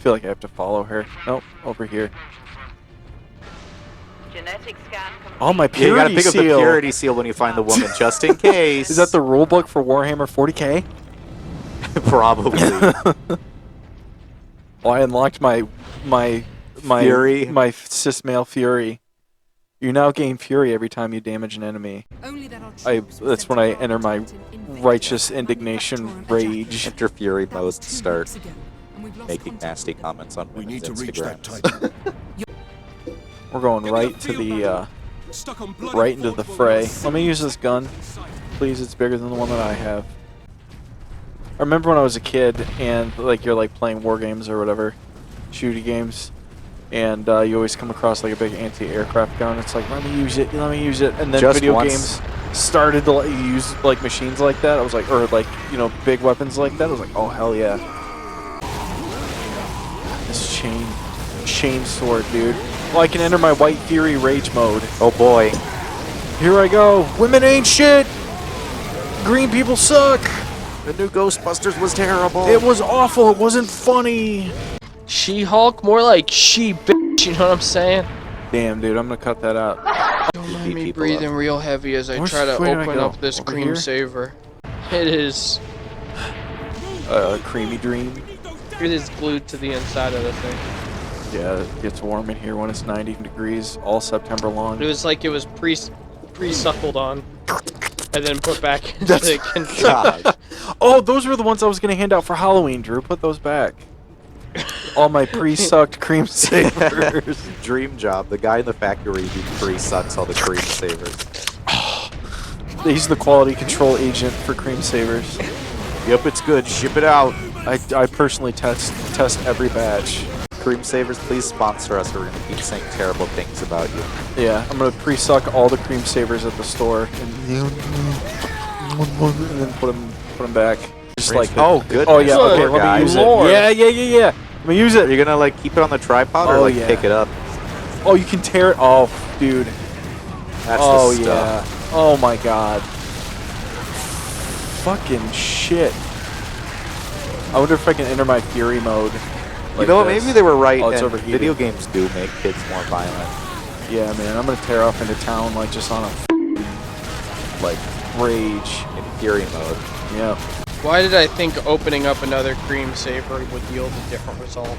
feel like I have to follow her. Nope, over here. Genetic scan complete. Oh, my You purity gotta pick up the seal. purity seal when you find the woman, just in case. Is that the rule book for Warhammer 40k? Probably. Oh, I unlocked my Fury. my cis male fury. You now gain fury every time you damage an enemy. That's when I enter my righteous indignation rage. Enter Fury mode to start making nasty comments on We women's need to reach that Instagrams. Titan. We're going right to the right into the fray. Let me use this gun, please. It's bigger than the one that I have. I remember when I was a kid and like you're like playing war games or whatever, shooty games, and you always come across like a big anti-aircraft gun. It's like, let me use it, and then Just video once. games started to let you use like machines like that. I was like, or like, you know, big weapons like that. I was like, oh hell yeah. This chain sword, dude. Well, I can enter my White Fury rage mode. Oh boy. Here I go. Women ain't shit. Green people suck. The new Ghostbusters was terrible. It was awful. It wasn't funny. She-Hulk, more like she-bitch, you know what I'm saying? Damn, dude, I'm gonna cut that out. Don't mind beat me people breathing up. real heavy as I Where's- try to where did I open go? up this Over cream here? saver. It is Creamy dream. glued to the inside of the thing. Yeah, it gets warm in here when it's 90 degrees all September long. It was like it was pre-suckled on and then put back into the container. God. Oh, those were the ones I was gonna hand out for Halloween, Drew. Put those back. All my pre-sucked cream savers. Dream job. The guy in the factory who pre-sucks all the cream savers. He's the quality control agent for cream savers. Yep, it's good. Ship it out. I personally test every batch. Cream savers, please sponsor us. We're gonna keep saying terrible things about you. Yeah, I'm gonna pre-suck all the cream savers at the store and then put them back. Just like, oh, good. oh yeah, okay, Good let me use lord. it. Yeah. Let me use Are it. you gonna like keep it on the tripod or Oh, like yeah. pick it up? Oh, you can tear it. Oh, dude. That's Oh the yeah. stuff. Oh my god. Fucking shit. I wonder if I can enter my fury mode. You like know, this. maybe they were right. Oh, it's and overheated. video games do make kids more violent. Yeah, man. I'm gonna tear off into town like just on a like rage. In Fury mode. Yeah. Why did I think opening up another cream saver would yield a different result?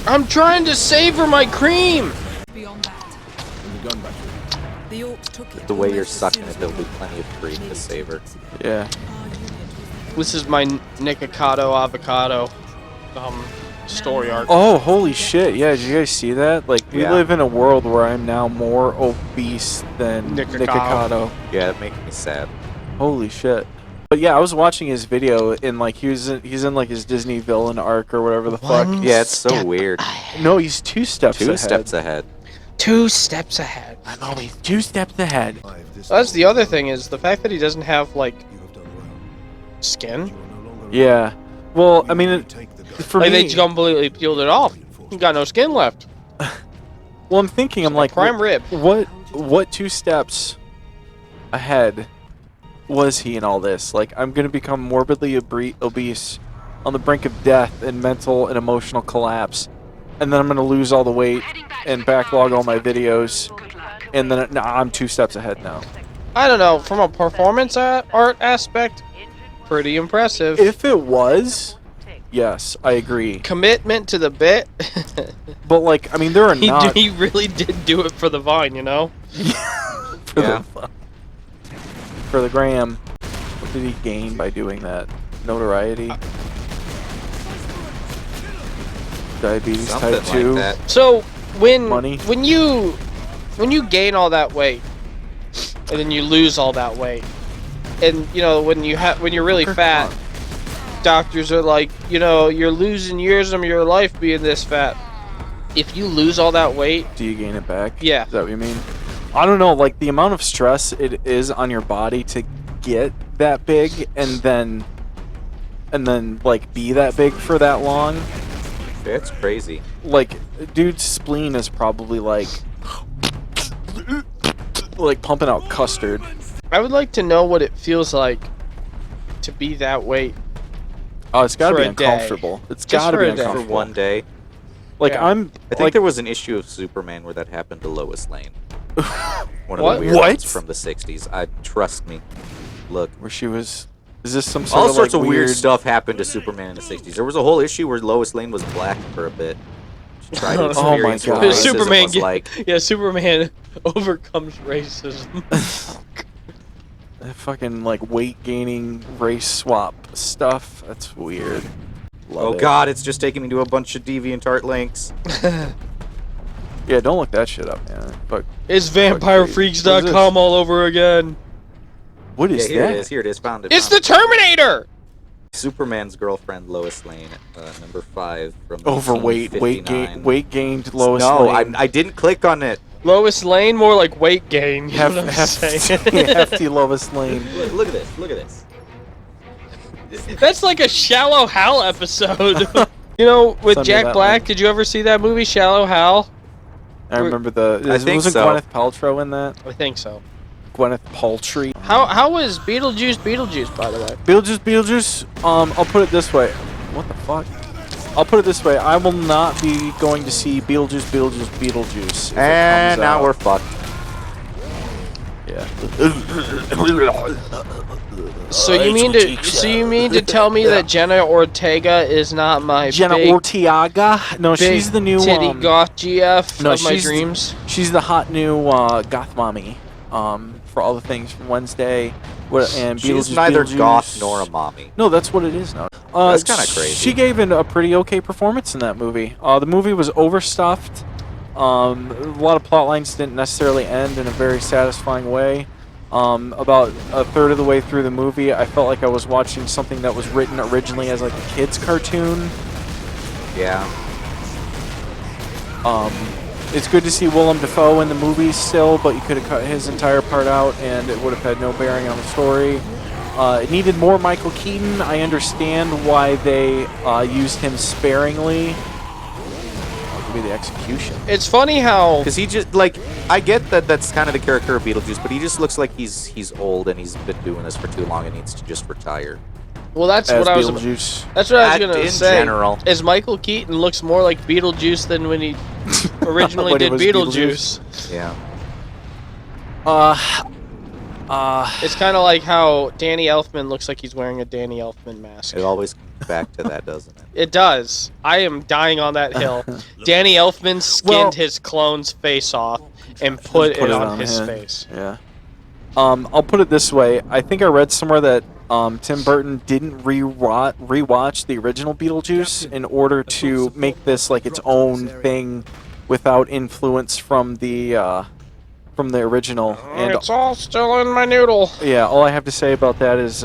I'm trying to savor my cream! Beyond that, The gun battery. the Orc took it. The way you're almost as sucking soon it, as there'll we be plenty of cream to savor. Yeah. This is my Nikocado avocado story arc. Oh, holy shit. Yeah, did you guys see that? Like, we Yeah. live in a world where I'm now more obese than Nikocado. Nikocado. Yeah, it makes me sad. Holy shit. But yeah, I was watching his video and like he's in like his Disney villain arc or whatever the fuck. Yeah, it's so weird. No, he's 2 steps Two ahead. steps ahead. 2 steps ahead. I'm always 2 steps ahead. That's the other thing is the fact that he doesn't have like You have done well. skin. You are no longer Yeah. Well, I mean, take the gun. for Like me, they just completely peeled it off. He got no skin left. well, I'm thinking, I'm like, prime rib. what 2 steps ahead was he in all this? Like, I'm gonna become morbidly obese, on the brink of death and mental and emotional collapse, and then I'm gonna lose all the weight and backlog all my videos, and then I'm 2 steps ahead now. I don't know. From a performance art aspect, pretty impressive. If it was, yes, I agree. Commitment to the bit. But like, I mean, there are not he really did do it for the Vine, you know? for, Yeah. for the gram. What did he gain by doing that? Notoriety? Diabetes Something type 2? like that. So when Money. when you gain all that weight and then you lose all that weight, and you know when you're really fat, doctors are like, you know, you're losing years of your life being this fat. If you lose all that weight, Do you gain it back? Yeah. Is that what you mean? I don't know, like the amount of stress it is on your body to get that big and then like be that big for that long. It's crazy. Like, dude's spleen is probably like pumping out custard. I would like to know what it feels like to be that weight. Oh, it's gotta For be a day. uncomfortable. It's Just gotta for be a day. For uncomfortable. one day. Like Yeah. I'm. I think there was an issue of Superman where that happened to Lois Lane. One of What? the weird What? ones from the 60s. Trust me. Look. where she was. Is this some sort All of sorts like of weird stuff happened to Superman in the 60s. There was a whole issue where Lois Lane was black for a bit. She tried to Oh my experience what God. racism Superman was get- like. Yeah, Superman overcomes racism. That fucking like weight gaining race swap stuff. That's weird. Love Oh it. god, it's just taking me to a bunch of DeviantArt links. Yeah, don't look that shit up, man. But It's What is vampirefreaks.com this? all over again. what Yeah, is here that? it is. Here it is. Found it. It's found the Terminator! Superman's girlfriend Lois Lane, number 5 from Overweight, 1959. weight gained Lois No, Lane. I didn't click on it. Lois Lane, more like weight gain. You know what I'm saying? hefty Lois Lane. Look at this. Look at this. That's like a Shallow Hal episode. You know, with Send me Jack that Black, link. did you ever see that movie, Shallow Hal? I remember the. I think wasn't so. Gwyneth Paltrow in that? I think so. Gwyneth Paltry. How was Beetlejuice, by the way? Beetlejuice. I'll put it this way. What the fuck? I'll put it this way. I will not be going to see Beetlejuice. if it And comes now out. we're fucked. Yeah. So you mean to tell me that Jenna Ortega is not my Jenna big, Ortega? No, big she's the new. titty goth GF no, of my she's the- dreams? She's the hot new goth mommy. For all the things from Wednesday. And She's Beetlejuice. neither Beetlejuice. goth nor a mommy. No, that's what it is now. That's kinda crazy. She gave a pretty okay performance in that movie. The movie was overstuffed. A lot of plot lines didn't necessarily end in a very satisfying way. About a third of the way through the movie, I felt like I was watching something that was written originally as like a kid's cartoon. Yeah. It's good to see Willem Dafoe in the movie still, but you could have cut his entire part out and it would have had no bearing on the story. It needed more Michael Keaton. I understand why they used him sparingly. Give me the execution. It's funny how Because he just, like, I get that that's kind of the character of Beetlejuice, but he just looks like he's old and he's been doing this for too long and needs to just retire. well that's As what I was Beetlejuice. that's what I was In gonna say. general. Is Michael Keaton looks more like Beetlejuice than when he originally When it did was Beetlejuice. Yeah. It's kind of like how Danny Elfman looks like he's wearing a Danny Elfman mask. It always comes back to that, doesn't it? It does. I am dying on that hill. Danny Elfman skinned Well- his clone's face off and put it on his him. face. Yeah. I'll put it this way. I think I read somewhere that Tim Burton didn't rewatch the original Beetlejuice in order to make this like its own thing without influence from the original. And It's all still in my noodle. yeah, all I have to say about that is